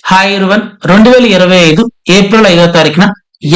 Hi everyone 2025 April 5వ తారీఖున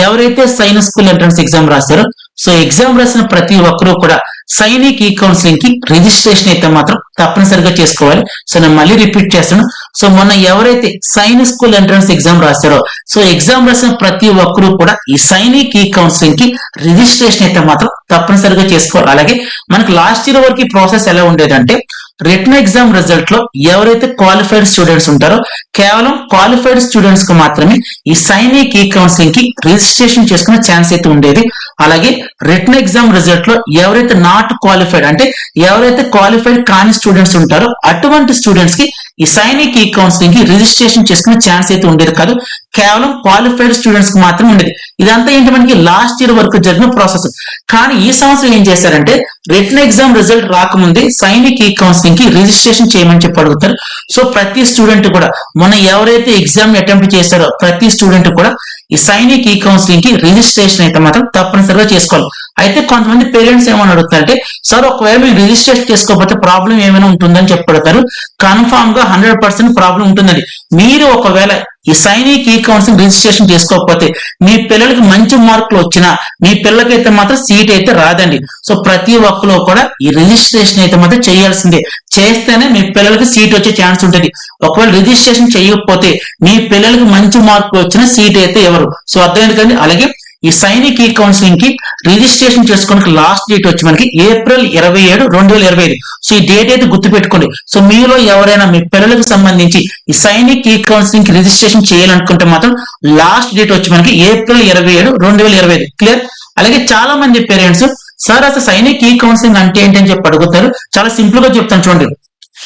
ఎవరైతే సైన్స్ స్కూల్ ఎంట్రన్స్ ఎగ్జామ్ రాశారో సో ఎగ్జామ్ రాసిన ప్రతి ఒక్కరూ కూడా సైనిక్ ఈ కౌన్సిలింగ్ కి రిజిస్ట్రేషన్ అయితే మాత్రం తప్పనిసరిగా చేసుకోవాలి. సో నేను మళ్ళీ రిపీట్ చేస్తాను. సో మొన్న ఎవరైతే సైన్స్ స్కూల్ ఎంట్రన్స్ ఎగ్జామ్ రాశారో సో ఎగ్జామ్ రాసిన ప్రతి ఒక్కరూ కూడా ఈ సైనిక్ ఈ కౌన్సిలింగ్ కి రిజిస్ట్రేషన్ అయితే మాత్రం తప్పనిసరిగా చేసుకోవాలి. అలాగే మనకి లాస్ట్ ఇయర్ వరకు ఈ ప్రాసెస్ ఎలా ఉండేదంటే రిటన్ ఎగ్జామ్ రిజల్ట్ లో ఎవరైతే క్వాలిఫైడ్ స్టూడెంట్స్ ఉంటారో కేవలం క్వాలిఫైడ్ స్టూడెంట్స్ కు మాత్రమే ఈ సైనిక్ ఈ కౌన్సిలింగ్ కి రిజిస్ట్రేషన్ చేసుకునే ఛాన్స్ అయితే ఉండేది. అలాగే రిటన్ ఎగ్జామ్ రిజల్ట్ లో ఎవరైతే నాట్ క్వాలిఫైడ్ అంటే ఎవరైతే క్వాలిఫైడ్ కాని స్టూడెంట్స్ ఉంటారో అటువంటి స్టూడెంట్స్ కి ఈ సైనిక్ ఈ కౌన్సిలింగ్ కి రిజిస్ట్రేషన్ చేసుకునే ఛాన్స్ అయితే ఉండేది కాదు. కేవలం క్వాలిఫైడ్ స్టూడెంట్స్ కి మాత్రమే ఉండేది. ఇదంతా ఏంటి మనకి లాస్ట్ ఇయర్ వరకు జరిగిన ప్రాసెస్. కానీ ఈ సంవత్సరం ఏం చేశారంటే రిటన్ ఎగ్జామ్ రిజల్ట్ రాకముందే సైనిక్ ఈ కౌన్సిలింగ్ కి రిజిస్ట్రేషన్ చేయమని చెప్పి అడుగుతారు. సో ప్రతి స్టూడెంట్ కూడా మొన్న ఎవరైతే ఎగ్జామ్ అటెంప్ట్ చేశారో ప్రతి స్టూడెంట్ కూడా ఈ సైనిక్ ఈ కౌన్సిలింగ్ కి రిజిస్ట్రేషన్ అయితే మాత్రం తప్పనిసరిగా చేసుకోవాలి. అయితే కొంతమంది పేరెంట్స్ ఏమని అడుగుతారంటే సార్ ఒకవేళ మీరు రిజిస్ట్రేషన్ చేసుకోకపోతే ప్రాబ్లం ఏమైనా ఉంటుందని చెప్పడతారు. కన్ఫామ్ గా 100% ప్రాబ్లం ఉంటుందండి. మీరు ఒకవేళ ఈ సైనిక్ ఈ కౌన్సిలింగ్ రిజిస్ట్రేషన్ చేసుకోకపోతే మీ పిల్లలకి మంచి మార్కులు వచ్చినా మీ పిల్లలకైతే మాత్రం సీట్ అయితే రాదండి. సో ప్రతి ఒక్కరు కూడా ఈ రిజిస్ట్రేషన్ అయితే మాత్రం చేయాల్సిందే. చేస్తేనే మీ పిల్లలకి సీట్ వచ్చే ఛాన్స్ ఉంటుంది. ఒకవేళ రిజిస్ట్రేషన్ చేయకపోతే మీ పిల్లలకి మంచి మార్కులు వచ్చిన సీట్ అయితే ఎవరు. సో అర్థమైంది కదండి. అలాగే ఈ సైనిక్ ఈ కౌన్సిలింగ్ కి రిజిస్ట్రేషన్ చేసుకోవడానికి లాస్ట్ డేట్ వచ్చి మనకి ఏప్రిల్ 27, 2025. సో ఈ డేట్ అయితే గుర్తు పెట్టుకోండి. సో మీలో ఎవరైనా మీ పిల్లలకు సంబంధించి ఈ సైనిక్ ఈ కౌన్సిలింగ్ కి రిజిస్ట్రేషన్ చేయాలనుకుంటే మాత్రం లాస్ట్ డేట్ వచ్చి మనకి ఏప్రిల్ 27, 2025. క్లియర్. అలాగే చాలా మంది పేరెంట్స్ సార్ అసలు సైనిక్ ఈ కౌన్సిలింగ్ అంటే ఏంటని చెప్పి అడుగుతారు. చాలా సింపుల్ గా చెప్తాను చూడండి.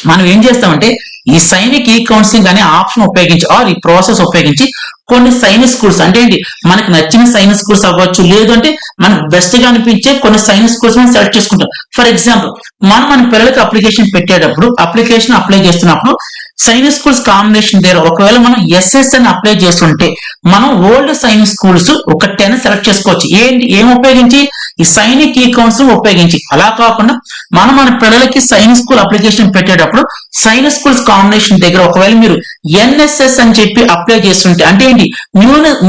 మనం ఏం చేస్తామంటే ఈ సైనిక్ ఈ కౌన్సిలింగ్ అనే ఆప్షన్ ఉపయోగించి ఆర్ ఈ ప్రాసెస్ ఉపయోగించి కొన్ని సైన్స్ స్కూల్స్ అంటే ఏంటి మనకు నచ్చిన సైన్స్ స్కూల్స్ అవ్వచ్చు, లేదు అంటే మనకు బెస్ట్ గా అనిపించే కొన్ని సైన్స్ స్కూల్స్ మనం సెలెక్ట్ చేసుకుంటాం. ఫర్ ఎగ్జాంపుల్ మన పిల్లలకి అప్లికేషన్ పెట్టేటప్పుడు అప్లికేషన్ అప్లై చేస్తున్నప్పుడు సైన్స్ స్కూల్స్ కాంబినేషన్ దగ్గర ఒకవేళ మనం ఎస్ఎస్ అని అప్లై చేస్తుంటే మనం ఓల్డ్ సైన్స్ స్కూల్స్ ఒక 10 సెలెక్ట్ చేసుకోవచ్చు. ఏం ఉపయోగించి ఈ సైనిక్ ఈ కౌన్సిలింగ్ ఉపయోగించి. అలా కాకుండా మన పిల్లలకి సైన్స్ స్కూల్ అప్లికేషన్ పెట్టేటప్పుడు సైన్స్ స్కూల్స్ కాంబినేషన్ దగ్గర ఒకవేళ మీరు ఎన్ఎస్ఎస్ అని చెప్పి అప్లై చేస్తుంటే అంటే ఏంటి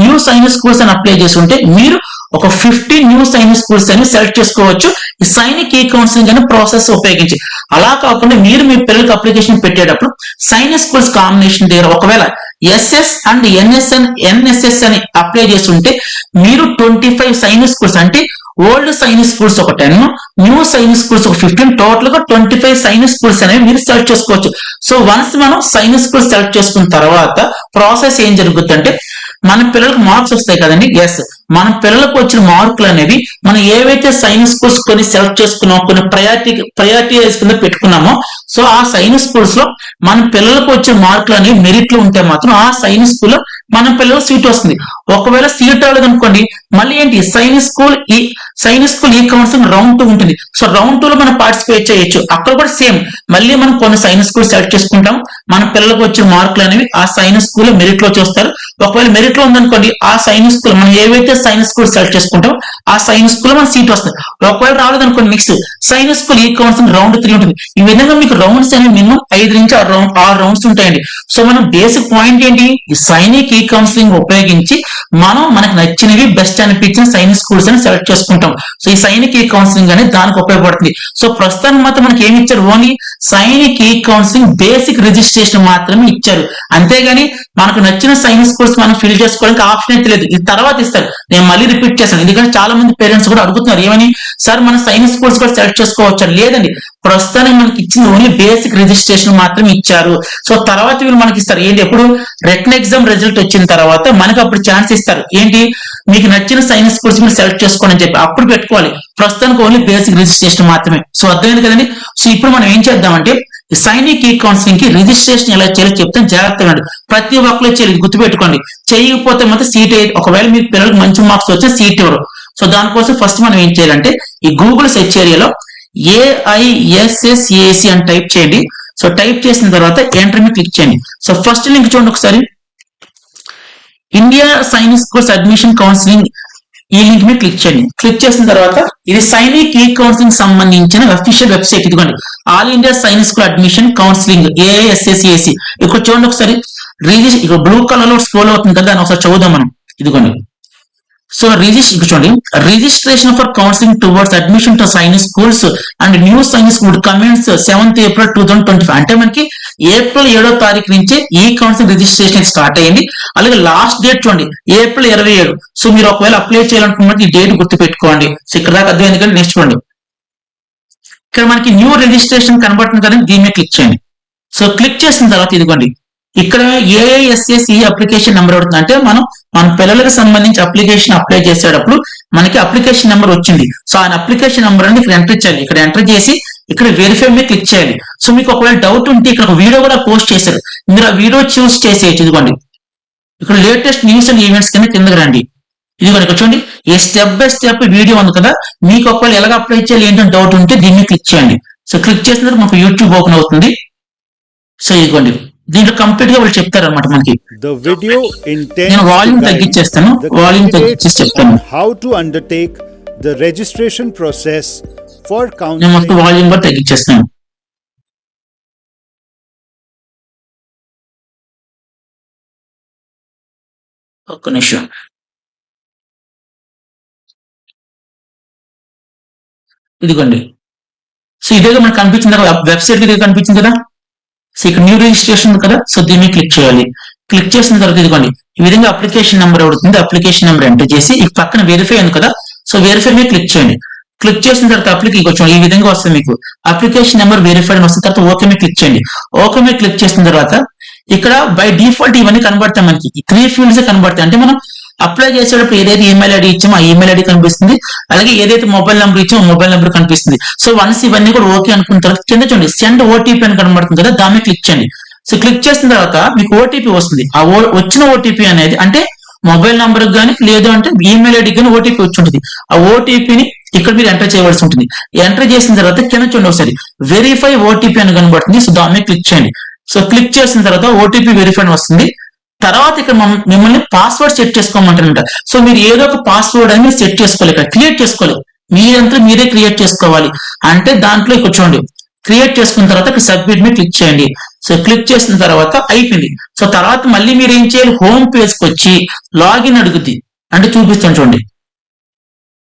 న్యూ సైన్స్ స్కూల్స్ అని అప్లై చేస్తుంటే మీరు ఒక 50 న్యూ సైన్స్ స్కూల్స్ అని సెలెక్ట్ చేసుకోవచ్చు ఈ సైనిక్ ఈ కౌన్సిలింగ్ అనే ప్రాసెస్ ఉపయోగించి. అలా కాకుండా మీరు మీ పిల్లలకి అప్లికేషన్ పెట్టేటప్పుడు సైన్స్ స్కూల్స్ కాంబినేషన్ దగ్గర ఒకవేళ ఎస్ఎస్ అండ్ ఎన్ఎస్ఎస్ అని అప్లై చేస్తుంటే మీరు 25 సైన్స్ స్కూల్స్ అంటే ఓల్డ్ సైన్స్ స్కూల్స్ ఒక 10, న్యూ సైన్స్ స్కూల్స్ ఒక 15, టోటల్ గా 25 సైన్స్ స్కూల్స్ అనేవి మీరు సెలెక్ట్ చేసుకోవచ్చు. సో వన్స్ మనం సైన్స్ స్కూల్స్ సెలెక్ట్ చేసుకున్న తర్వాత ప్రాసెస్ ఏం జరుగుతుందంటే మన పిల్లలకు మార్క్స్ వస్తాయి కదండి. ఎస్, మన పిల్లలకు వచ్చిన మార్కులు అనేవి మనం ఏవైతే సైన్స్ స్కూల్స్ కొన్ని సెలెక్ట్ చేసుకున్నామో కొన్ని ప్రయారిటీస్ కింద పెట్టుకున్నామో సో ఆ సైన్స్ స్కూల్స్ లో మన పిల్లలకు వచ్చిన మార్కులు అనేవి మెరిట్ లో ఉంటే మాత్రం ఆ సైన్స్ స్కూల్ లో మన పిల్లలకు సీట్ వస్తుంది. ఒకవేళ సీట్ రాలేదు అనుకోండి మళ్ళీ ఏంటి సైన్స్ స్కూల్ ఈ కౌన్సిలింగ్ రౌండ్ 2 ఉంటుంది. సో రౌండ్ 2 లో మనం పార్టిసిపేట్ చేయొచ్చు. అక్కడ కూడా సేమ్ మళ్ళీ మనం కొన్ని సైన్స్ స్కూల్ సెలెక్ట్ చేసుకుంటాం. మన పిల్లలకు వచ్చిన మార్కులు అనేవి ఆ సైన్స్ స్కూల్ లో మెరిట్ లో చూస్తారు. ఒకవేళ మెరిట్ లో ఉందనుకోండి ఆ సైన్స్ స్కూల్ మనం ఏవైతే సైన్స్ స్కూల్ సెలెక్ట్ చేసుకుంటాం ఆ సైన్స్ స్కూల్ లో మన సీట్ వస్తుంది. ఒకవేళ రాలేదు అనుకోండి నెక్స్ట్ సైన్స్ స్కూల్ ఈ కౌన్సిలింగ్ రౌండ్ 3 ఉంటుంది. ఈ విధంగా మీకు రౌండ్స్ అనేవి మినిమం 5 నుంచి 6 రౌండ్స్ ఉంటాయండి. సో మనం బేసిక్ పాయింట్ ఏంటి ఈ సైనిక్ ఈ కౌన్సిలింగ్ ఉపయోగించి మనకు నచ్చినవి బెస్ట్ అనిపించిన సైన్స్ స్కూల్స్ అని సెలెక్ట్ చేసుకుంటాం. సో ఈ సైనిక్ ఈ కౌన్సిలింగ్ అనేది దానికి ఉపయోగపడుతుంది. సో ప్రస్తుతానికి మాత్రం మనకి ఏమి ఇచ్చారు ఓన్లీ సైనిక్ ఈ కౌన్సిలింగ్ బేసిక్ రిజిస్ట్రేషన్ మాత్రమే ఇచ్చారు. అంతేగాని మనకు నచ్చిన సైన్స్ స్కూల్స్ మనం ఫిల్ చేసుకోవడానికి ఆప్షన్ అయితే లేదు. ఇది తర్వాత ఇస్తారు. నేను మళ్ళీ రిపీట్ చేస్తాను ఎందుకంటే చాలా మంది పేరెంట్స్ కూడా అడుగుతున్నారు ఏమని సార్ మన సైన్స్ స్కూల్స్ కూడా సెలెక్ట్ చేసుకోవచ్చు. లేదండి, ప్రస్తుతానికి మనకి ఇచ్చింది ఓన్లీ బేసిక్ రిజిస్ట్రేషన్ మాత్రం ఇచ్చారు. సో తర్వాత వీళ్ళు మనకి ఇస్తారు ఏంటి ఎప్పుడు రిటన్ ఎగ్జామ్ రిజల్ట్ వచ్చిన తర్వాత మనకి అప్పుడు ఛాన్స్ ఇస్తారు ఏంటి మీకు నచ్చిన సైన్స్ స్కూల్స్ మీరు సెలెక్ట్ చేసుకోండి అని చెప్పి అప్పుడు పెట్టుకోవాలి. ప్రస్తుతానికి ఓన్లీ బేసిక్ రిజిస్ట్రేషన్ మాత్రమే. సో అర్థమైంది కదండి. సో ఇప్పుడు మనం ఏం చేద్దామంటే ఈ సైనిక్ ఈ కౌన్సిలింగ్ కి రిజిస్ట్రేషన్ ఎలా చేయాలో చెప్తాను. జాగ్రత్తగా అండి ప్రతి ఒక్కరు చేయాలి, గుర్తుపెట్టుకోండి. చేయకపోతే మాత్రం సీట్ ఒకవేళ మీ పిల్లలకు మంచి మార్క్స్ వచ్చే సీట్ ఇవ్వరు. సో దానికోసం ఫస్ట్ మనం ఏం చేయాలంటే ఈ గూగుల్ సెర్చ్ ఏరియాలో AISSAC అని టైప్ చేయండి. సో టైప్ చేసిన తర్వాత ఎంటర్ మీద క్లిక్ చేయండి. సో ఫస్ట్ లింక్ చూడండి ఒకసారి India science schools admission counselling ఈ లింక్ మీద క్లిక్ చేయండి. క్లిక్ చేసిన తర్వాత ఇది సైనిక్ ఈ కౌన్సిలింగ్ సంబంధించిన అఫీషియల్ వెబ్సైట్. ఇదిగోండి all India science school admission counselling AISSAC. ఇక్కడ చూడండి ఒకసారి ఇక్కడ బ్లూ కలర్ లో స్క్రోల్ అవుతుంది కదా, దాన్ని ఒకసారి చదువుదాం మనం. ఇదిగోండి. సో చూడండి, registration for counselling towards admission to Sainik schools and new Sainik school commence 7th April 2025. అంటే మనకి April 7వ తారీఖు నుంచే ఈ కౌన్సిలింగ్ రిజిస్ట్రేషన్ స్టార్ట్ అయ్యింది. అలాగే లాస్ట్ డేట్ చూడండి April 27. సో మీరు ఒకవేళ అప్లై చేయాలనుకున్నట్టు ఈ డేట్ గుర్తు పెట్టుకోండి. సో ఇక్కడ దాకా అర్థమైంది కానీ నెక్స్ట్ చూడండి, ఇక్కడ మనకి న్యూ రిజిస్ట్రేషన్ కనబడుతుంది కదా, దీని మీద క్లిక్ చేయండి. సో క్లిక్ చేసిన తర్వాత ఇదిగోండి, ఇక్కడ AISSE అప్లికేషన్ నెంబర్ అవుతుంది. అంటే మన పిల్లలకు సంబంధించి అప్లికేషన్ అప్లై చేసేటప్పుడు మనకి అప్లికేషన్ నెంబర్ వచ్చింది. సో ఆ అప్లికేషన్ నెంబర్ అనేది ఇక్కడ ఎంటర్ చేయాలి. ఇక్కడ ఎంటర్ చేసి ఇక్కడ వెరిఫై మీద క్లిక్ చేయాలి. సో మీకు ఒకవేళ డౌట్ ఉంటే ఇక్కడ ఒక వీడియో కూడా పోస్ట్ చేశారు, మీరు ఆ వీడియో చూస్ చేసేయచ్చు. ఇదిగోండి, ఇక్కడ లేటెస్ట్ న్యూస్ అండ్ ఈవెంట్స్ కిందకి రండి. ఇదిగోండి, ఇక్కడ చూడండి ఏ స్టెప్ బై స్టెప్ వీడియో ఉంది కదా, మీకు ఒకవేళ ఎలాగ అప్లై చేయాలి ఏంటంటే డౌట్ ఉంటే దీన్ని క్లిక్ చేయండి. సో క్లిక్ చేసిన తర్వాత మనకు యూట్యూబ్ ఓపెన్ అవుతుంది. సో ఇదిగోండి, దీంట్లో కంప్లీట్ గా వాళ్ళు చెప్తారు అనమాట మనకి. నేను వాల్యూమ్ తగ్గించేస్తాను, వాల్యూమ్ తగ్గించేసి చెప్తాను. How to undertake the registration process for counselling. నేను మొత్తం వాల్యూమ్ కూడా తగ్గించేస్తాను. ఒక్క నిమిషం. ఇదిగోండి, సో ఇదేగా మనకు కనిపించింది కదా, వెబ్సైట్ ఇదే కనిపించింది కదా. సో ఇక్కడ న్యూ రిజిస్ట్రేషన్ ఉంది కదా, సో దీన్ని క్లిక్ చేయాలి. క్లిక్ చేసిన తర్వాత ఇదిగోండి ఈ విధంగా అప్లికేషన్ నెంబర్ అవుతుంది. అప్లికేషన్ నెంబర్ ఎంటర్ చేసి ఈ పక్కన వెరిఫై ఉంది కదా, సో వెరిఫై మీద క్లిక్ చేయండి. క్లిక్ చేసిన తర్వాత అప్లికేషన్ ఈ విధంగా వస్తుంది. మీకు అప్లికేషన్ నెంబర్ వెరిఫైడ్ వస్తుంది. తర్వాత ఓకే మీద క్లిక్ చేయండి. ఓకే మీద క్లిక్ చేసిన తర్వాత ఇక్కడ బై డిఫాల్ట్ ఇవన్నీ కనబడతాయి. మనకి 3 ఫీల్డ్స్ కనబడతాయి. అంటే మనం అప్లై చేసేటప్పుడు ఏదైతే ఈమెయిల్ ఐడి ఇచ్చామో ఆ ఈమెయిల్ ఐడి కనిపిస్తుంది, అలాగే ఏదైతే మొబైల్ నెంబర్ ఇచ్చామో మొబైల్ నెంబర్ కనిపిస్తుంది. సో వన్స్ ఇవన్నీ కూడా ఓకే అనుకున్న తర్వాత కింద చూడండి సెండ్ ఓటీపీ అని కనబడుతుంది కదా, దాన్ని క్లిక్ చేయండి. సో క్లిక్ చేసిన తర్వాత మీకు ఓటీపీ వస్తుంది. ఆ వచ్చిన ఓటీపీ అనేది అంటే మొబైల్ నెంబర్ కానీ లేదు అంటే ఈమెయిల్ ఐడి కానీ ఓటీపీ వచ్చి ఉంటుంది. ఆ ఓటీపీని ఇక్కడ మీరు ఎంటర్ చేయవలసి ఉంటుంది. ఎంటర్ చేసిన తర్వాత కింద చూడండి ఒకసారి వెరిఫై ఓటీపీ అని కనబడుతుంది. సో దాన్ని క్లిక్ చేయండి. సో క్లిక్ చేసిన తర్వాత ఓటీపీ వెరిఫై వస్తుంది. తర్వాత ఇక్కడ మిమ్మల్ని పాస్వర్డ్ సెట్ చేసుకోమంటారంట. సో మీరు ఏదో ఒక పాస్వర్డ్ అని మీరు సెట్ చేసుకోవాలి, ఇక్కడ క్రియేట్ చేసుకోవాలి. మీరంతా మీరే క్రియేట్ చేసుకోవాలి. అంటే దాంట్లో ఇక్కడ చూడండి క్రియేట్ చేసుకున్న తర్వాత ఇక్కడ సబ్మిట్ మీద క్లిక్ చేయండి. సో క్లిక్ చేసిన తర్వాత అయిపోయింది. సో తర్వాత మళ్ళీ మీరు ఏం చేయాలి, హోమ్ పేజ్కి వచ్చి లాగిన్ అడుగుద్ది. అంటే చూపిస్తాను చూడండి,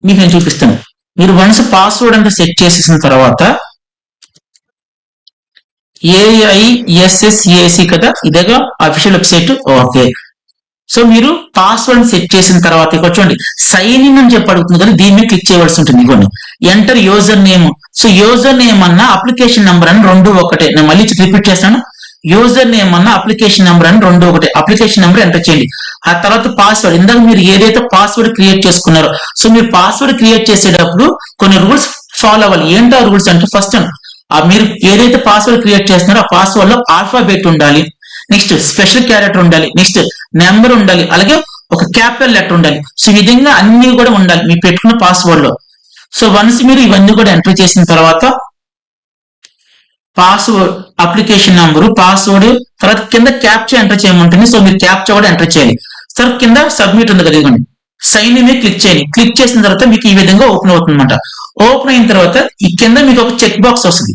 మీకు నేను చూపిస్తాను. మీరు వన్స్ పాస్వర్డ్ అంటే సెట్ చేసేసిన తర్వాత AISSEAC కదా, ఇదేగా అఫీషియల్ వెబ్సైట్. ఓకే, సో మీరు పాస్వర్డ్ సెట్ చేసిన తర్వాత ఇక్కడ చూడండి సైన్ ఇన్ అని చెప్పి అడుగుతుంది కదా, దీన్ని క్లిక్ చేయవలసి ఉంటుంది. ఇవ్వండి enter user name. So user name అన్న అప్లికేషన్ నెంబర్ అని 2 ఒకటే. నేను మళ్ళీ రిపీట్ చేస్తాను. యూజర్ నేమ్ అన్న అప్లికేషన్ నెంబర్ అని 2 ఒకటే. అప్లికేషన్ నెంబర్ ఎంటర్ చేయండి. ఆ తర్వాత పాస్వర్డ్, ఇందాక మీరు ఏదైతే పాస్వర్డ్ క్రియేట్ చేసుకున్నారో, సో మీరు పాస్వర్డ్ క్రియేట్ చేసేటప్పుడు కొన్ని రూల్స్ ఫాలో అవ్వాలి. ఏంటో రూల్స్ అంటే ఫస్ట్ మీరు ఏదైతే పాస్వర్డ్ క్రియేట్ చేస్తున్నారో ఆ పాస్వర్డ్ లో ఆల్ఫాబెట్ ఉండాలి, నెక్స్ట్ స్పెషల్ క్యారెక్టర్ ఉండాలి, నెక్స్ట్ నెంబర్ ఉండాలి, అలాగే ఒక క్యాపిటల్ లెటర్ ఉండాలి. సో ఈ విధంగా అన్ని కూడా ఉండాలి మీరు పెట్టుకున్న పాస్వర్డ్ లో. సో వన్స్ మీరు ఇవన్నీ కూడా ఎంటర్ చేసిన తర్వాత పాస్వర్డ్, అప్లికేషన్ నెంబరు, పాస్వర్డ్, తర్వాత కింద క్యాప్చా ఎంటర్ చేయమంటుంది. సో మీరు క్యాప్చా కూడా ఎంటర్ చేయాలి. తర్వాత కింద సబ్మిట్ ఉంది కదా, ఇదిగోండి సైన్ ఇన్ క్లిక్ చేయండి. క్లిక్ చేసిన తర్వాత మీకు ఈ విధంగా ఓపెన్ అవుతుంది అనమాట. ఓపెన్ అయిన తర్వాత ఈ కింద మీకు ఒక చెక్ బాక్స్ వస్తుంది.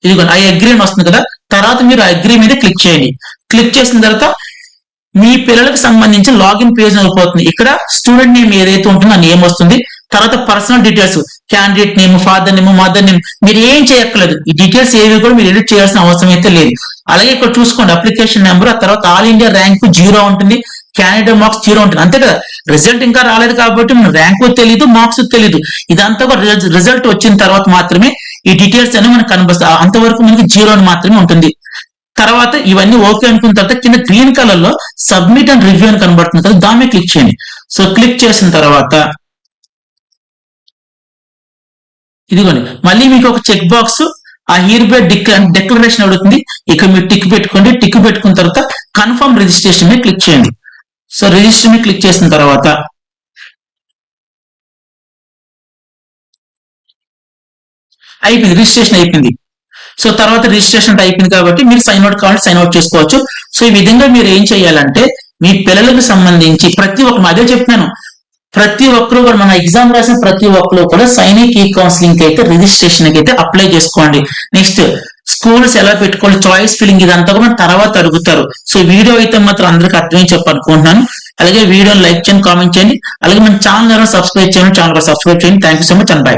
ఇదిగోండి ఐ అగ్రీ అని వస్తుంది కదా, తర్వాత మీరు అగ్రీ మీద క్లిక్ చేయండి. క్లిక్ చేసిన తర్వాత మీ పిల్లలకు సంబంధించి లాగిన్ పేజ్ అయిపోతుంది. ఇక్కడ స్టూడెంట్ నేమ్ ఏదైతే ఉంటుందో ఆ నేమ్ వస్తుంది. తర్వాత personal details, candidate name, father name, mother name, మీరు ఏం చేయక్కర్లేదు. ఈ డీటెయిల్స్ ఏవి కూడా మీరు ఎడిట్ చేయాల్సిన అవసరం అయితే లేదు. అలాగే ఇక్కడ చూసుకోండి అప్లికేషన్ నెంబర్, ఆ తర్వాత ఆల్ ఇండియా ర్యాంక్ 0 ఉంటుంది, క్యాండిడేట్ మార్క్స్ 0 ఉంటుంది. అంతే కదా, రిజల్ట్ ఇంకా రాలేదు కాబట్టి మన ర్యాంకు తెలియదు, మార్క్స్ తెలియదు. ఇదంతా కూడా రిజల్ట్ వచ్చిన తర్వాత మాత్రమే ఈ డీటెయిల్స్ అనేవి మనకు కనిపిస్తాయి. అంతవరకు మనకి 0 అని మాత్రమే ఉంటుంది. తర్వాత ఇవన్నీ ఓకే అనుకున్న తర్వాత కింద గ్రీన్ కలర్ లో సబ్మిట్ అండ్ రివ్యూ అని కనబడుతుంది కదా, దాని మీద క్లిక్ చేయండి. సో క్లిక్ చేసిన తర్వాత ఇదిగోండి మళ్ళీ మీకు ఒక చెక్ బాక్స్ ఆ హియర్ బై డిక్లరేషన్ అడుగుతుంది. ఇక్కడ మీరు టిక్ పెట్టుకోండి. టిక్ పెట్టుకున్న తర్వాత కన్ఫర్మ్ రిజిస్ట్రేషన్ మీద క్లిక్ చేయండి. సో రిజిస్టర్ మీద క్లిక్ చేసిన తర్వాత అయిపోయింది, రిజిస్ట్రేషన్ అయిపోయింది. సో తర్వాత రిజిస్ట్రేషన్ అయిపోయింది కాబట్టి మీరు సైన్ అవుట్ కావాలి, సైన్ అవుట్ చేసుకోవచ్చు. సో ఈ విధంగా మీరు ఏం చేయాలంటే మీ పిల్లలకు సంబంధించి ప్రతి ఒక్క అదే చెప్తున్నాను, ప్రతి ఒక్కరు కూడా మన ఎగ్జామ్ రాసిన ప్రతి ఒక్కరు కూడా సైనిక్ ఈ కౌన్సిలింగ్ అయితే రిజిస్ట్రేషన్ అయితే అప్లై చేసుకోండి. నెక్స్ట్ స్కూల్స్ ఎలా పెట్టుకోవాలి, చాయిస్ ఫిల్లింగ్, ఇదంతా కూడా తర్వాత అడుగుతారు. సో వీడియో అయితే మాత్రం అందరికి అర్థమని చెప్పనుకుంటున్నాను. అలాగే వీడియోని లైక్ చేయండి, కామెంట్ చేయండి, అలాగే మన ఛానల్ సబ్స్క్రైబ్ చేయండి, ఛానల్ సబ్స్క్రైబ్ చేయండి. Thank you so much and by.